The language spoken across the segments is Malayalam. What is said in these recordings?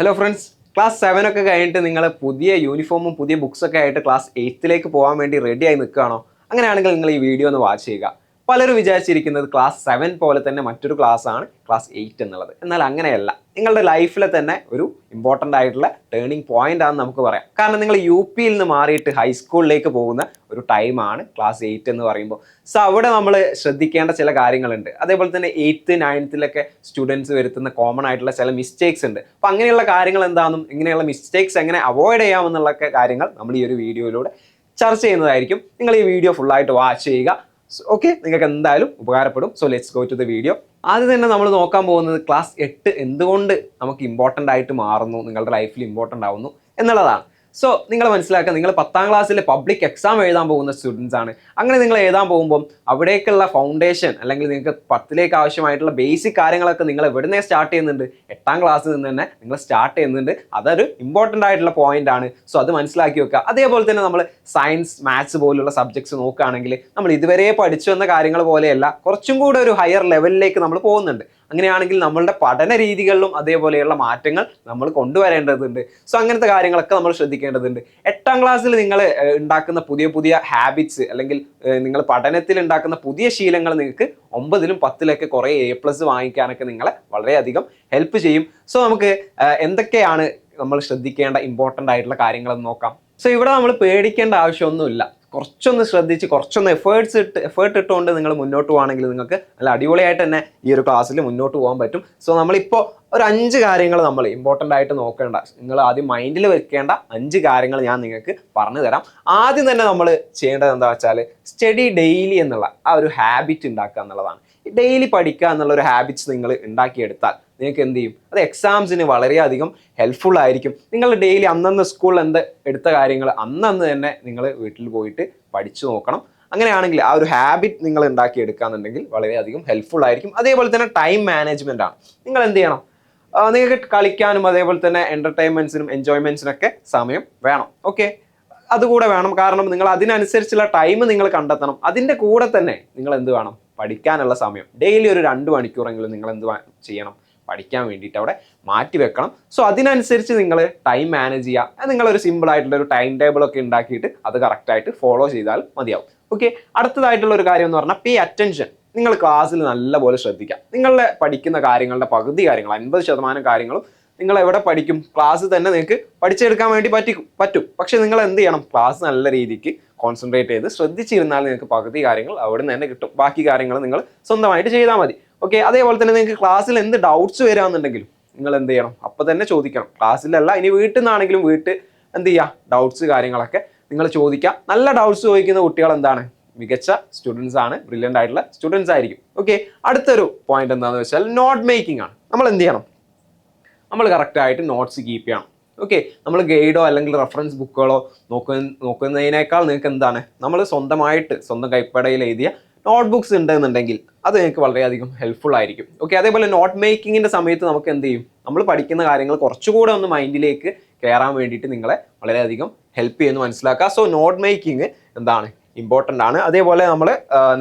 ഹലോ ഫ്രണ്ട്സ്, ക്ലാസ് 7 ഒക്കെ കഴിഞ്ഞിട്ട് നിങ്ങൾ പുതിയ യൂണിഫോമും പുതിയ ബുക്സൊക്കെ ആയിട്ട് ക്ലാസ് 8ലേക്ക് പോകാൻ വേണ്ടി റെഡി ആയി നിൽക്കുകയാണോ? അങ്ങനെയാണെങ്കിൽ നിങ്ങൾ ഈ വീഡിയോ ഒന്ന് വാച്ച് ചെയ്യുക. പലരും വിചാരിച്ചിരിക്കുന്നത് ക്ലാസ് 7 പോലെ തന്നെ മറ്റൊരു ക്ലാസ് ആണ് ക്ലാസ് 8 എന്നുള്ളത്. എന്നാൽ അങ്ങനെയല്ല. നിങ്ങളുടെ ലൈഫിലെ തന്നെ ഒരു ഇമ്പോർട്ടൻ്റ് ആയിട്ടുള്ള ടേണിംഗ് പോയിന്റ് ആണെന്ന് നമുക്ക് പറയാം. കാരണം നിങ്ങൾ UPയിൽ നിന്ന് മാറിയിട്ട് ഹൈസ്കൂളിലേക്ക് പോകുന്ന ഒരു ടൈമാണ് ക്ലാസ് 8 എന്ന് പറയുമ്പോൾ. സോ അവിടെ നമ്മൾ ശ്രദ്ധിക്കേണ്ട ചില കാര്യങ്ങളുണ്ട്. അതേപോലെ തന്നെ 8th 9th സ്റ്റുഡൻസ് വരുത്തുന്ന കോമൺ ആയിട്ടുള്ള ചില മിസ്റ്റേക്സ് ഉണ്ട്. അപ്പോൾ അങ്ങനെയുള്ള കാര്യങ്ങൾ എന്താണെന്നും ഇങ്ങനെയുള്ള മിസ്റ്റേക്സ് എങ്ങനെ അവോയ്ഡ് ചെയ്യാമെന്നുള്ള കാര്യങ്ങൾ നമ്മൾ ഈ ഒരു വീഡിയോയിലൂടെ ചർച്ച ചെയ്യുന്നതായിരിക്കും. നിങ്ങൾ ഈ വീഡിയോ ഫുള്ളായിട്ട് വാച്ച് ചെയ്യുക. ഓക്കെ, നിങ്ങൾക്ക് എന്തായാലും ഉപകാരപ്പെടും. So let's go to the video. ആദ്യം തന്നെ നമ്മൾ നോക്കാൻ പോകുന്നത് ക്ലാസ് 8 എന്തുകൊണ്ട് നമുക്ക് ഇമ്പോർട്ടൻ്റ് ആയിട്ട് മാറുന്നു, നിങ്ങളുടെ ലൈഫിൽ ഇമ്പോർട്ടൻ്റ് ആവുന്നു എന്നുള്ളതാണ്. സോ നിങ്ങൾ മനസ്സിലാക്കുക, നിങ്ങൾ 10th ക്ലാസ്സിലെ പബ്ലിക് എക്സാം എഴുതാൻ പോകുന്ന സ്റ്റുഡൻസ് ആണ്. അങ്ങനെ നിങ്ങൾ എഴുതാൻ പോകുമ്പോൾ അവിടേക്കുള്ള ഫൗണ്ടേഷൻ അല്ലെങ്കിൽ നിങ്ങൾക്ക് 10ലേക്ക് ആവശ്യമായിട്ടുള്ള ബേസിക് കാര്യങ്ങളൊക്കെ നിങ്ങൾ എവിടുന്നേ സ്റ്റാർട്ട് ചെയ്യുന്നുണ്ട്, 8th ക്ലാസ്സിൽ നിന്ന് തന്നെ നിങ്ങൾ സ്റ്റാർട്ട് ചെയ്യുന്നുണ്ട്. അതൊരു ഇമ്പോർട്ടൻ്റ് ആയിട്ടുള്ള പോയിന്റ് ആണ്. സോ അത് മനസ്സിലാക്കി വെക്കുക. അതേപോലെ തന്നെ നമ്മൾ സയൻസ്, മാത്സ് പോലുള്ള സബ്ജക്ട്സ് നോക്കുകയാണെങ്കിൽ നമ്മൾ ഇതുവരെ പഠിച്ചു വന്ന കാര്യങ്ങൾ പോലെയല്ല, കുറച്ചും കൂടെ ഒരു ഹയർ ലെവലിലേക്ക് നമ്മൾ പോകുന്നുണ്ട്. അങ്ങനെയാണെങ്കിൽ നമ്മളുടെ പഠന രീതികളിലും അതേപോലെയുള്ള മാറ്റങ്ങൾ നമ്മൾ കൊണ്ടുവരേണ്ടതുണ്ട്. സോ അങ്ങനത്തെ കാര്യങ്ങളൊക്കെ നമ്മൾ ശ്രദ്ധിക്കേണ്ടതുണ്ട്. 8th ക്ലാസ്സിൽ നിങ്ങൾ ഉണ്ടാക്കുന്ന പുതിയ പുതിയ ഹാബിറ്റ്സ് അല്ലെങ്കിൽ നിങ്ങൾ പഠനത്തിൽ ഉണ്ടാക്കുന്ന പുതിയ ശീലങ്ങൾ നിങ്ങൾക്ക് 9ലും 10ലൊക്കെ കുറേ A+ വാങ്ങിക്കാനൊക്കെ നിങ്ങളെ വളരെയധികം ഹെൽപ്പ് ചെയ്യും. സോ നമുക്ക് എന്തൊക്കെയാണ് നമ്മൾ ശ്രദ്ധിക്കേണ്ട ഇമ്പോർട്ടൻ്റ് ആയിട്ടുള്ള കാര്യങ്ങളെന്ന് നോക്കാം. സോ ഇവിടെ നമ്മൾ പേടിക്കേണ്ട ആവശ്യമൊന്നുമില്ല. കുറച്ചൊന്ന് ശ്രദ്ധിച്ച് കുറച്ചൊന്ന് എഫേർട്ട് ഇട്ടുകൊണ്ട് നിങ്ങൾ മുന്നോട്ട് പോകുകയാണെങ്കിൽ നിങ്ങൾക്ക് നല്ല അടിപൊളിയായിട്ട് തന്നെ ഈ ഒരു ക്ലാസ്സിൽ മുന്നോട്ട് പോകാൻ പറ്റും. സോ നമ്മളിപ്പോൾ ഒരു 5 കാര്യങ്ങൾ നമ്മൾ ഇമ്പോർട്ടൻ്റ് ആയിട്ട് നോക്കേണ്ട, നിങ്ങൾ ആദ്യം മൈൻഡിൽ വെക്കേണ്ട 5 കാര്യങ്ങൾ ഞാൻ നിങ്ങൾക്ക് പറഞ്ഞു തരാം. ആദ്യം തന്നെ നമ്മൾ ചെയ്യേണ്ടത് എന്താ വെച്ചാൽ സ്റ്റഡി ഡെയിലി എന്നുള്ള ആ ഒരു ഹാബിറ്റ് ഉണ്ടാക്കുക എന്നുള്ളതാണ്. ഡെയിലി പഠിക്കുക എന്നുള്ള ഒരു ഹാബിറ്റ്സ് നിങ്ങൾ ഉണ്ടാക്കിയെടുത്താൽ നിങ്ങൾക്ക് എന്ത് ചെയ്യും, അത് എക്സാംസിന് വളരെയധികം ഹെൽപ്ഫുൾ ആയിരിക്കും. നിങ്ങൾ ഡെയിലി അന്നന്ന് സ്കൂളിൽ എടുത്ത കാര്യങ്ങൾ അന്നന്ന് തന്നെ നിങ്ങൾ വീട്ടിൽ പോയിട്ട് പഠിച്ചു നോക്കണം. അങ്ങനെയാണെങ്കിൽ ആ ഒരു ഹാബിറ്റ് നിങ്ങൾ ഉണ്ടാക്കിയെടുക്കുകയെന്നുണ്ടെങ്കിൽ വളരെയധികം ഹെൽപ്ഫുൾ ആയിരിക്കും. അതേപോലെ തന്നെ ടൈം മാനേജ്മെൻ്റ് ആണ്. നിങ്ങൾ എന്ത് ചെയ്യണം, നിങ്ങൾക്ക് കളിക്കാനും അതേപോലെ തന്നെ എൻ്റർടൈൻമെൻറ്റ്സിനും എൻജോയ്മെൻറ്റ്സിനൊക്കെ സമയം വേണം. ഓക്കെ, അതുകൂടെ വേണം. കാരണം നിങ്ങൾ അതിനനുസരിച്ചുള്ള ടൈം നിങ്ങൾ കണ്ടെത്തണം. അതിൻ്റെ കൂടെ തന്നെ നിങ്ങൾ എന്ത് വേണം, പഠിക്കാനുള്ള സമയം ഡെയിലി ഒരു 2 മണിക്കൂറെങ്കിലും നിങ്ങൾ എന്ത് ചെയ്യണം, പഠിക്കാൻ വേണ്ടിയിട്ട് അവിടെ മാറ്റി വെക്കണം. സോ അതിനനുസരിച്ച് നിങ്ങൾ ടൈം മാനേജ് ചെയ്യുക. നിങ്ങളൊരു സിമ്പിൾ ആയിട്ടുള്ള ഒരു ടൈം ടേബിൾ ഒക്കെ ഉണ്ടാക്കിയിട്ട് അത് കറക്റ്റായിട്ട് ഫോളോ ചെയ്താൽ മതിയാവും. ഓക്കെ, അടുത്തതായിട്ടുള്ള ഒരു കാര്യം എന്ന് പറഞ്ഞാൽ പേ അറ്റൻഷൻ. നിങ്ങൾ ക്ലാസ്സിൽ നല്ലപോലെ ശ്രദ്ധിക്കുക. നിങ്ങളുടെ പഠിക്കുന്ന കാര്യങ്ങളുടെ പകുതി കാര്യങ്ങൾ 50% കാര്യങ്ങളും നിങ്ങൾ എവിടെ പഠിക്കും, ക്ലാസ് തന്നെ നിങ്ങൾക്ക് പഠിച്ചെടുക്കാൻ വേണ്ടി പറ്റും. പക്ഷെ നിങ്ങൾ എന്ത് ചെയ്യണം, ക്ലാസ് നല്ല രീതിക്ക് കോൺസെൻട്രേറ്റ് ചെയ്ത് ശ്രദ്ധിച്ചിരുന്നാൽ നിങ്ങൾക്ക് പകുതി കാര്യങ്ങൾ അവിടെ നിന്ന് തന്നെ കിട്ടും. ബാക്കി കാര്യങ്ങൾ നിങ്ങൾ സ്വന്തമായിട്ട് ചെയ്താൽ മതി. ഓക്കെ, അതേപോലെ തന്നെ നിങ്ങൾക്ക് ക്ലാസ്സിൽ എന്ത് ഡൗട്ട്സ് വരാമെന്നുണ്ടെങ്കിലും നിങ്ങൾ എന്ത് ചെയ്യണം, അപ്പോൾ തന്നെ ചോദിക്കണം. ക്ലാസ്സിലല്ല, ഇനി വീട്ടിൽ നിന്നാണെങ്കിലും എന്ത് ചെയ്യുക, ഡൗട്ട്സ് കാര്യങ്ങളൊക്കെ നിങ്ങൾ ചോദിക്കുക. നല്ല ഡൗട്ട്സ് ചോദിക്കുന്ന കുട്ടികൾ എന്താണ്, മികച്ച സ്റ്റുഡൻസ് ആണ്, ബ്രില്യൻ്റ് ആയിട്ടുള്ള സ്റ്റുഡൻസ് ആയിരിക്കും. ഓക്കെ, അടുത്തൊരു പോയിന്റ് എന്താണെന്ന് വെച്ചാൽ നോട്ട് മേക്കിംഗ് ആണ്. നമ്മൾ എന്ത് ചെയ്യണം, നമ്മൾ കറക്റ്റായിട്ട് നോട്ട്സ് കീപ്പ് ചെയ്യണം. ഓക്കെ, നമ്മൾ ഗൈഡോ അല്ലെങ്കിൽ റെഫറൻസ് ബുക്കുകളോ നോക്കുന്നതിനേക്കാൾ നിങ്ങൾക്ക് എന്താണ്, നമ്മൾ സ്വന്തം കൈപ്പടയിൽ എഴുതിയ നോട്ട് ബുക്സ് ഉണ്ടെന്നുണ്ടെങ്കിൽ അത് നിങ്ങൾക്ക് വളരെയധികം ഹെൽപ്ഫുൾ ആയിരിക്കും. ഓക്കെ, അതേപോലെ നോട്ട് മേക്കിങ്ങിൻ്റെ സമയത്ത് നമുക്ക് എന്ത് ചെയ്യും, നമ്മൾ പഠിക്കുന്ന കാര്യങ്ങൾ കുറച്ചുകൂടെ ഒന്ന് മൈൻഡിലേക്ക് കയറാൻ വേണ്ടിയിട്ട് നിങ്ങളെ വളരെയധികം ഹെൽപ്പ് ചെയ്യുമെന്ന് മനസ്സിലാക്കുക. സോ നോട്ട് മേക്കിംഗ് എന്താണ്, ഇമ്പോർട്ടൻ്റ് ആണ്. അതേപോലെ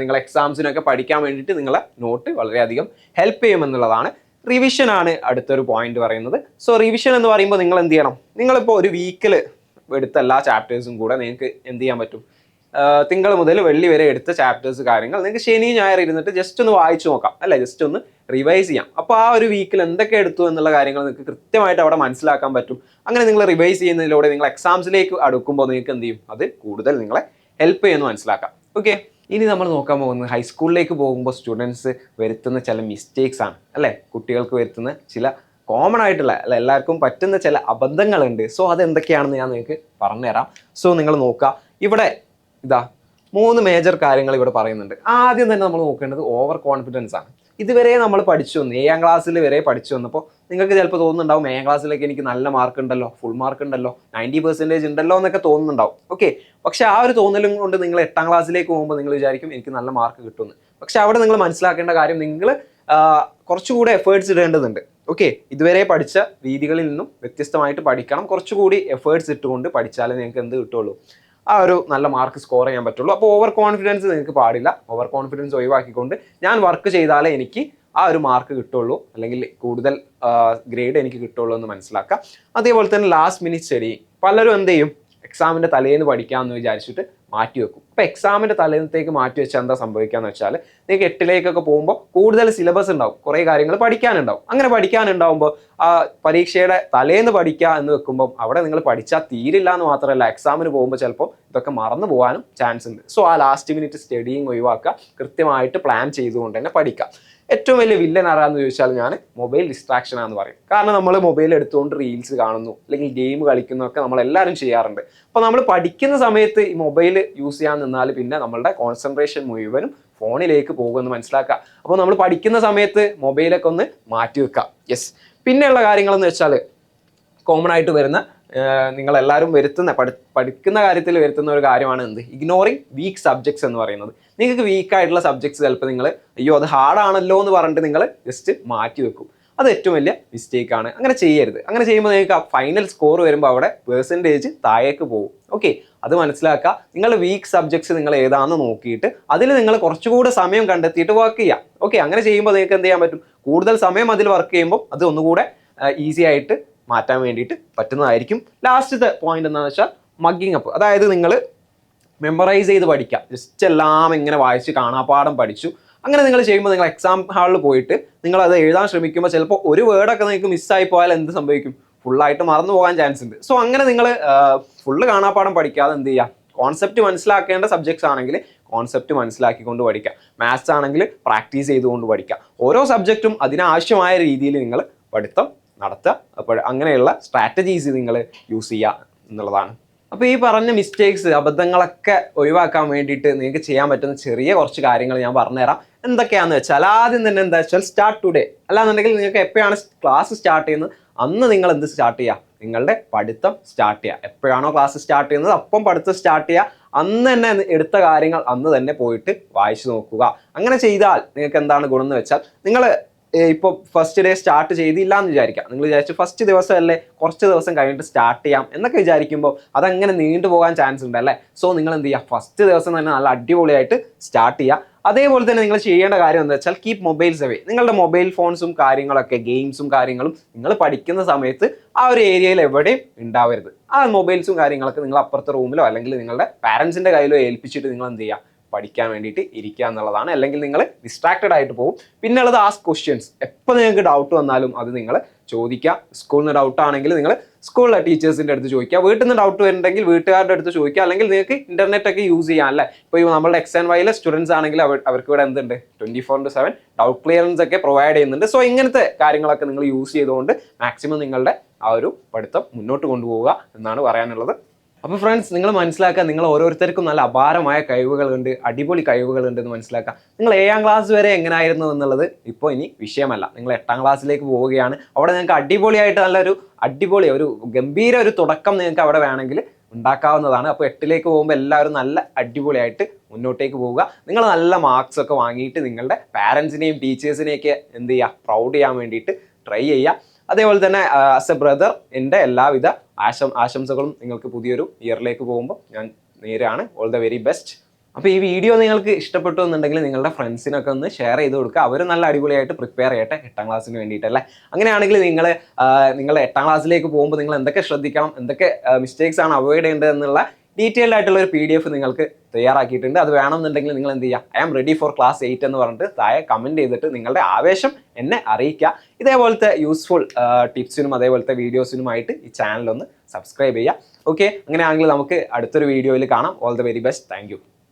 നിങ്ങൾ എക്സാംസിനൊക്കെ പഠിക്കാൻ വേണ്ടിയിട്ട് നിങ്ങളെ നോട്ട് വളരെയധികം ഹെൽപ്പ് ചെയ്യുമെന്നുള്ളതാണ്. റിവിഷൻ ആണ് അടുത്തൊരു പോയിന്റ് പറയുന്നത്. സോ റിവിഷൻ എന്ന് പറയുമ്പോൾ നിങ്ങൾ എന്ത് ചെയ്യണം, നിങ്ങളിപ്പോൾ ഒരു വീക്കിൽ എടുത്ത എല്ലാ ചാപ്റ്റേഴ്സും കൂടെ നിങ്ങൾക്ക് എന്ത് ചെയ്യാൻ പറ്റും, തിങ്കൾ മുതൽ വെള്ളി വരെ എടുത്ത ചാപ്റ്റേഴ്സ് കാര്യങ്ങൾ നിങ്ങൾക്ക് ശനി ഞായർ ഇരുന്നിട്ട് ജസ്റ്റ് ഒന്ന് വായിച്ചു നോക്കാം, അല്ലേ, ജസ്റ്റ് ഒന്ന് റിവൈസ് ചെയ്യാം. അപ്പോൾ ആ ഒരു വീക്കിൽ എന്തൊക്കെ എടുത്തു എന്നുള്ള കാര്യങ്ങൾ നിങ്ങൾക്ക് കൃത്യമായിട്ട് അവിടെ മനസ്സിലാക്കാൻ പറ്റും. അങ്ങനെ നിങ്ങൾ റിവൈസ് ചെയ്യുന്നതിലൂടെ നിങ്ങൾ എക്സാംസിലേക്ക് അടുക്കുമ്പോൾ നിങ്ങൾക്ക് എന്ത് ചെയ്യും, അത് കൂടുതൽ നിങ്ങളെ ഹെൽപ്പ് ചെയ്യുമെന്ന് മനസ്സിലാക്കാം. ഓക്കെ, ഇനി നമ്മൾ നോക്കാൻ പോകുന്നത് ഹൈസ്കൂളിലേക്ക് പോകുമ്പോൾ സ്റ്റുഡൻസ് വരുത്തുന്ന ചില മിസ്റ്റേക്സ് ആണ്, അല്ലേ, കുട്ടികൾക്ക് വരുത്തുന്ന ചില കോമൺ ആയിട്ടുള്ള എല്ലാവർക്കും പറ്റുന്ന ചില അബദ്ധങ്ങളുണ്ട്. സോ അതെന്തൊക്കെയാണെന്ന് ഞാൻ നിങ്ങൾക്ക് പറഞ്ഞുതരാം. സോ നിങ്ങൾ നോക്കുക, ഇവിടെ 3 മേജർ കാര്യങ്ങൾ ഇവിടെ പറയുന്നുണ്ട്. ആദ്യം തന്നെ നമ്മൾ നോക്കേണ്ടത് ഓവർ കോൺഫിഡൻസ് ആണ്. ഇതുവരെ നമ്മൾ പഠിച്ചു വന്നു, 7th ക്ലാസ്സിൽ വരെ പഠിച്ചു വന്നപ്പോൾ നിങ്ങൾക്ക് ചിലപ്പോൾ തോന്നുന്നുണ്ടാവും 7th ക്ലാസ്സിലേക്ക് എനിക്ക് നല്ല മാർക്ക് ഉണ്ടല്ലോ, ഫുൾ മാർക്ക് ഉണ്ടല്ലോ, 90% ഉണ്ടല്ലോ എന്നൊക്കെ തോന്നുന്നുണ്ടാവും. ഓക്കെ, പക്ഷെ ആ ഒരു തോന്നലും കൊണ്ട് നിങ്ങൾ 8th ക്ലാസ്സിലേക്ക് പോകുമ്പോൾ നിങ്ങൾ വിചാരിക്കും എനിക്ക് നല്ല മാർക്ക് കിട്ടുമെന്ന്. പക്ഷെ അവിടെ നിങ്ങൾ മനസ്സിലാക്കേണ്ട കാര്യം, നിങ്ങൾ കുറച്ചുകൂടി എഫേർട്സ് ഇടേണ്ടതുണ്ട്. ഓക്കെ, ഇതുവരെ പഠിച്ച രീതികളിൽ നിന്നും വ്യത്യസ്തമായിട്ട് പഠിക്കണം. കുറച്ചുകൂടി എഫേർട്സ് ഇട്ടുകൊണ്ട് പഠിച്ചാലേ നിങ്ങൾക്ക് എന്ത് കിട്ടുള്ളൂ, ആ ഒരു നല്ല മാർക്ക് സ്കോർ ചെയ്യാൻ പറ്റുള്ളൂ. അപ്പോൾ ഓവർ കോൺഫിഡൻസ് നിങ്ങൾക്ക് പാടില്ല. ഓവർ കോൺഫിഡൻസ് ഒഴിവാക്കിക്കൊണ്ട് ഞാൻ വർക്ക് ചെയ്താലേ എനിക്ക് ആ ഒരു മാർക്ക് കിട്ടുള്ളൂ, അല്ലെങ്കിൽ കൂടുതൽ ഗ്രേഡ് എനിക്ക് കിട്ടുള്ളൂ എന്ന് മനസ്സിലാക്കുക. അതേപോലെ തന്നെ ലാസ്റ്റ് മിനിറ്റ് സ്റ്റഡി. പലരും എന്ത് ചെയ്യും, എക്സാമിൻ്റെ തലേന്ന് പഠിക്കാമെന്ന് വിചാരിച്ചിട്ട് മാറ്റി വെക്കും. അപ്പോൾ എക്സാമിൻ്റെ തലേന്നത്തേക്ക് മാറ്റി വെച്ചാൽ എന്താ സംഭവിക്കാന്ന് വെച്ചാൽ, നിങ്ങൾക്ക് 8ലേക്കൊക്കെ പോകുമ്പോൾ കൂടുതൽ സിലബസ് ഉണ്ടാവും, കുറേ കാര്യങ്ങൾ പഠിക്കാനുണ്ടാവും. അങ്ങനെ പഠിക്കാനുണ്ടാവുമ്പോൾ ആ പരീക്ഷയുടെ തലേന്ന് പഠിക്കുക എന്ന് വെക്കുമ്പോൾ അവിടെ നിങ്ങൾ പഠിച്ചാൽ തീരില്ല എന്ന് മാത്രമല്ല, എക്സാമിന് പോകുമ്പോൾ ചിലപ്പോൾ ഇതൊക്കെ മറന്നു പോകാനും ചാൻസ് ഉണ്ട്. സോ ആ ലാസ്റ്റ് മിനിറ്റ് സ്റ്റഡിയും ഒഴിവാക്കുക, കൃത്യമായിട്ട് പ്ലാൻ ചെയ്തുകൊണ്ട് തന്നെ പഠിക്കുക. ഏറ്റവും വലിയ വില്ലൻ ആരാന്ന് ചോദിച്ചാൽ ഞാൻ മൊബൈൽ ഡിസ്ട്രാക്ഷൻ ആണെന്ന് പറയും. കാരണം നമ്മൾ മൊബൈൽ എടുത്തുകൊണ്ട് റീൽസ് കാണുന്നു, അല്ലെങ്കിൽ ഗെയിം കളിക്കുന്നതൊക്കെ നമ്മളെല്ലാവരും ചെയ്യാറുണ്ട്. അപ്പോൾ നമ്മൾ പഠിക്കുന്ന സമയത്ത് ഈ മൊബൈൽ യൂസ് ചെയ്യാൻ നിന്നാൽ പിന്നെ നമ്മളുടെ കോൺസെൻട്രേഷൻ മുഴുവനും ഫോണിലേക്ക് പോകുമെന്ന് മനസ്സിലാക്കുക. അപ്പോൾ നമ്മൾ പഠിക്കുന്ന സമയത്ത് മൊബൈലൊക്കെ ഒന്ന് മാറ്റി വെക്കുക. യെസ്. പിന്നെയുള്ള കാര്യങ്ങളെന്ന് വെച്ചാൽ കോമൺ ആയിട്ട് വരുന്ന നിങ്ങളെല്ലാവരും പഠിക്കുന്ന കാര്യത്തിൽ വരുത്തുന്ന ഒരു കാര്യമാണ് എന്ത്, ഇഗ്നോറിങ് വീക്ക് സബ്ജക്ട്സ് എന്ന് പറയുന്നത്. നിങ്ങൾക്ക് വീക്കായിട്ടുള്ള സബ്ജക്ട്സ് ചിലപ്പോൾ നിങ്ങൾ അയ്യോ അത് ഹാർഡാണല്ലോ എന്ന് പറഞ്ഞിട്ട് നിങ്ങൾ ജസ്റ്റ് മാറ്റി വെക്കും. അത് ഏറ്റവും വലിയ മിസ്റ്റേക്കാണ്. അങ്ങനെ ചെയ്യരുത്. അങ്ങനെ ചെയ്യുമ്പോൾ നിങ്ങൾക്ക് ഫൈനൽ സ്കോർ വരുമ്പോൾ അവിടെ പെർസെൻറ്റേജ് താഴേക്ക് പോകും. ഓക്കെ, അത് മനസ്സിലാക്കുക. നിങ്ങളുടെ വീക്ക് സബ്ജക്ട്സ് നിങ്ങൾ ഏതാണെന്ന് നോക്കിയിട്ട് അതിൽ നിങ്ങൾ കുറച്ചുകൂടെ സമയം കണ്ടെത്തിയിട്ട് വർക്ക് ചെയ്യുക. ഓക്കെ, അങ്ങനെ ചെയ്യുമ്പോൾ നിങ്ങൾക്ക് എന്ത് ചെയ്യാൻ പറ്റും, കൂടുതൽ സമയം അതിൽ വർക്ക് ചെയ്യുമ്പോൾ അത് ഒന്നുകൂടെ ഈസി ആയിട്ട് മാറ്റാൻ വേണ്ടിയിട്ട് പറ്റുന്നതായിരിക്കും. ലാസ്റ്റത്തെ പോയിന്റ് എന്താണെന്ന് വെച്ചാൽ മഗ്ഗിങ് അപ്പ്. അതായത് നിങ്ങൾ മെമ്മറൈസ് ചെയ്ത് പഠിക്കുക. ജസ്റ്റ് എല്ലാം ഇങ്ങനെ വായിച്ച് കാണാപ്പാഠം പഠിച്ചു. അങ്ങനെ നിങ്ങൾ ചെയ്യുമ്പോൾ നിങ്ങൾ എക്സാം ഹാളിൽ പോയിട്ട് നിങ്ങൾ അത് എഴുതാൻ ശ്രമിക്കുമ്പോൾ ചിലപ്പോൾ ഒരു വേർഡൊക്കെ നിങ്ങൾക്ക് മിസ്സായി പോയാൽ എന്ത് സംഭവിക്കും, ഫുള്ളായിട്ട് മറന്നു പോകാൻ ചാൻസ് ഉണ്ട്. സോ അങ്ങനെ നിങ്ങൾ ഫുള്ള് കാണാപ്പാഠം പഠിക്കാതെ എന്ത് ചെയ്യുക, കോൺസെപ്റ്റ് മനസ്സിലാക്കേണ്ട സബ്ജക്ട്സ് ആണെങ്കിൽ കോൺസെപ്റ്റ് മനസ്സിലാക്കിക്കൊണ്ട് പഠിക്കുക. മാത്സ് ആണെങ്കിൽ പ്രാക്ടീസ് ചെയ്തുകൊണ്ട് പഠിക്കുക. ഓരോ സബ്ജക്റ്റും അതിനാവശ്യമായ രീതിയിൽ നിങ്ങൾ പഠിത്തം നടത്തുക. അപ്പോൾ അങ്ങനെയുള്ള സ്ട്രാറ്റജീസ് നിങ്ങൾ യൂസ് ചെയ്യുക എന്നുള്ളതാണ്. അപ്പോൾ ഈ പറഞ്ഞ മിസ്റ്റേക്സ്, അബദ്ധങ്ങളൊക്കെ ഒഴിവാക്കാൻ വേണ്ടിയിട്ട് നിങ്ങൾക്ക് ചെയ്യാൻ പറ്റുന്ന ചെറിയ കുറച്ച് കാര്യങ്ങൾ ഞാൻ പറഞ്ഞുതരാം. എന്തൊക്കെയാണെന്ന് വെച്ചാൽ ആദ്യം തന്നെ എന്താ വെച്ചാൽ സ്റ്റാർട്ട് ടുഡേ. അല്ലാന്നുണ്ടെങ്കിൽ നിങ്ങൾക്ക് എപ്പോഴാണ് ക്ലാസ് സ്റ്റാർട്ട് ചെയ്യുന്നത് അന്ന് നിങ്ങൾ എന്ത് സ്റ്റാർട്ട് ചെയ്യുക, നിങ്ങളുടെ പഠിത്തം സ്റ്റാർട്ട് ചെയ്യുക. എപ്പോഴാണോ ക്ലാസ് സ്റ്റാർട്ട് ചെയ്യുന്നത് അപ്പം പഠിത്തം സ്റ്റാർട്ട് ചെയ്യുക. അന്ന് തന്നെ എടുത്ത കാര്യങ്ങൾ അന്ന് തന്നെ പോയിട്ട് വായിച്ചു നോക്കുക. അങ്ങനെ ചെയ്താൽ നിങ്ങൾക്ക് എന്താണ് ഗുണം എന്ന് വെച്ചാൽ, നിങ്ങൾ ഇപ്പോൾ ഫസ്റ്റ് ഡേ സ്റ്റാർട്ട് ചെയ്തില്ല എന്ന് വിചാരിക്കാം. നിങ്ങൾ വിചാരിച്ചു ഫസ്റ്റ് ദിവസമല്ലേ, കുറച്ച് ദിവസം കഴിഞ്ഞിട്ട് സ്റ്റാർട്ട് ചെയ്യാം എന്നൊക്കെ വിചാരിക്കുമ്പോൾ അതങ്ങനെ നീണ്ടു പോകാൻ ചാൻസ് ഉണ്ട് അല്ലേ. സോ നിങ്ങൾ എന്ത് ചെയ്യുക, ഫസ്റ്റ് ദിവസം തന്നെ നല്ല അടിപൊളിയായിട്ട് സ്റ്റാർട്ട് ചെയ്യുക. അതേപോലെ തന്നെ നിങ്ങൾ ചെയ്യേണ്ട കാര്യം എന്താ വെച്ചാൽ കീപ് മൊബൈൽസ് അവേ. നിങ്ങളുടെ മൊബൈൽ ഫോൺസും കാര്യങ്ങളൊക്കെ, ഗെയിംസും കാര്യങ്ങളും നിങ്ങൾ പഠിക്കുന്ന സമയത്ത് ആ ഒരു ഏരിയയിൽ എവിടെയും ഉണ്ടാവരുത്. ആ മൊബൈൽസും കാര്യങ്ങളൊക്കെ നിങ്ങൾ അപ്പുറത്തെ റൂമിലോ അല്ലെങ്കിൽ നിങ്ങളുടെ പാരൻസിൻ്റെ കയ്യിലോ ഏൽപ്പിച്ചിട്ട് നിങ്ങൾ എന്ത് ചെയ്യുക, പഠിക്കാൻ വേണ്ടിയിട്ട് ഇരിക്കുക എന്നുള്ളതാണ്. അല്ലെങ്കിൽ നിങ്ങൾ ഡിസ്ട്രാക്റ്റഡ് ആയിട്ട് പോകും. പിന്നെ ഉള്ളത് ആസ്ക് ക്വസ്റ്റ്യൻസ്. എപ്പോൾ നിങ്ങൾക്ക് ഡൗട്ട് വന്നാലും അത് നിങ്ങൾ ചോദിക്കുക. സ്കൂളിൽ നിന്ന് ഡൗട്ട് ആണെങ്കിൽ നിങ്ങൾ സ്കൂളിലെ ടീച്ചേഴ്സിൻ്റെ അടുത്ത് ചോദിക്കുക. വീട്ടിൽ നിന്ന് ഡൗട്ട് വരുന്നുണ്ടെങ്കിൽ വീട്ടുകാരുടെ അടുത്ത് ചോദിക്കുക. അല്ലെങ്കിൽ നിങ്ങൾക്ക് ഇന്റർനെറ്റ് ഒക്കെ യൂസ് ചെയ്യാം അല്ലേ. ഇപ്പോൾ നമ്മുടെ എക്സ് ആൻഡ് വൈയിലെ സ്റ്റുഡൻസ് ആണെങ്കിൽ അവർക്ക് ഇവിടെ എന്തുണ്ട്, 24/7 ഡൗട്ട് ക്ലിയറൻസ് ഒക്കെ പ്രൊവൈഡ് ചെയ്യുന്നുണ്ട്. സോ ഇങ്ങനത്തെ കാര്യങ്ങളൊക്കെ നിങ്ങൾ യൂസ് ചെയ്തുകൊണ്ട് മാക്സിമം നിങ്ങളുടെ ആ ഒരു പഠിത്തം മുന്നോട്ട് കൊണ്ടുപോവുക എന്നാണ് പറയാനുള്ളത്. അപ്പോൾ ഫ്രണ്ട്സ്, നിങ്ങൾ മനസ്സിലാക്കുക, നിങ്ങൾ ഓരോരുത്തർക്കും നല്ല അപാരമായ കഴിവുകളുണ്ട്, അടിപൊളി കഴിവുകളുണ്ട് എന്ന് മനസ്സിലാക്കുക. നിങ്ങൾ 7ാം ക്ലാസ് വരെ എങ്ങനെയായിരുന്നു എന്നുള്ളത് ഇപ്പോൾ ഇനി വിഷയമല്ല. നിങ്ങൾ 8ാം ക്ലാസ്സിലേക്ക് പോവുകയാണ്. അവിടെ നിങ്ങൾക്ക് അടിപൊളിയായിട്ട് നല്ലൊരു ഒരു ഗംഭീര ഒരു തുടക്കം നിങ്ങൾക്ക് അവിടെ വേണമെങ്കിൽ ഉണ്ടാക്കാവുന്നതാണ്. അപ്പോൾ 8ലേക്ക് പോകുമ്പോൾ എല്ലാവരും നല്ല അടിപൊളിയായിട്ട് മുന്നോട്ടേക്ക് പോവുക. നിങ്ങൾ നല്ല മാർക്സ് ഒക്കെ വാങ്ങിയിട്ട് നിങ്ങളുടെ പാരൻസിനെയും ടീച്ചേഴ്സിനെയൊക്കെ എന്ത് ചെയ്യുക, പ്രൗഡ് ചെയ്യാൻ വേണ്ടിയിട്ട് ട്രൈ ചെയ്യുക. അതേപോലെ തന്നെ ആസ് എ ബ്രദർ എൻ്റെ എല്ലാവിധ ആശംസകളും നിങ്ങൾക്ക് പുതിയൊരു ഇയറിലേക്ക് പോകുമ്പോൾ ഞാൻ നേരാണ്. All the very best. അപ്പോൾ ഈ വീഡിയോ നിങ്ങൾക്ക് ഇഷ്ടപ്പെട്ടു എന്നുണ്ടെങ്കിൽ നിങ്ങളുടെ ഫ്രണ്ട്സിനൊക്കെ ഒന്ന് ഷെയർ ചെയ്ത് കൊടുക്കുക. അവർ നല്ല അടിപൊളിയായിട്ട് പ്രിപ്പയർ ചെയ്യട്ടെ 8ാം ക്ലാസ്സിന് വേണ്ടിയിട്ടല്ലേ. അങ്ങനെയാണെങ്കിൽ നിങ്ങൾ 8ാം ക്ലാസ്സിലേക്ക് പോകുമ്പോൾ നിങ്ങൾ എന്തൊക്കെ ശ്രദ്ധിക്കണം, എന്തൊക്കെ മിസ്റ്റേക്സ് ആണ് അവോയ്ഡ് ചെയ്യേണ്ടത് എന്നുള്ള ഡീറ്റെയിൽഡ് ആയിട്ടുള്ള ഒരു PDF നിങ്ങൾക്ക് തയ്യാറാക്കിയിട്ടുണ്ട്. അത് വേണമെന്നുണ്ടെങ്കിൽ നിങ്ങൾ എന്ത് ചെയ്യുക, I am ready for class 8 എന്ന് പറഞ്ഞിട്ട് താഴെ കമൻറ്റ് ചെയ്തിട്ട് നിങ്ങളുടെ ആവേശം എന്നെ അറിയിക്കുക. ഇതേപോലത്തെ യൂസ്ഫുൾ ടിപ്സിനും അതേപോലത്തെ വീഡിയോസിനുമായിട്ട് ഈ ചാനലൊന്ന് സബ്സ്ക്രൈബ് ചെയ്യുക. ഓക്കെ, അങ്ങനെയാണെങ്കിൽ നമുക്ക് അടുത്തൊരു വീഡിയോയിൽ കാണാം. All the very best. Thank you.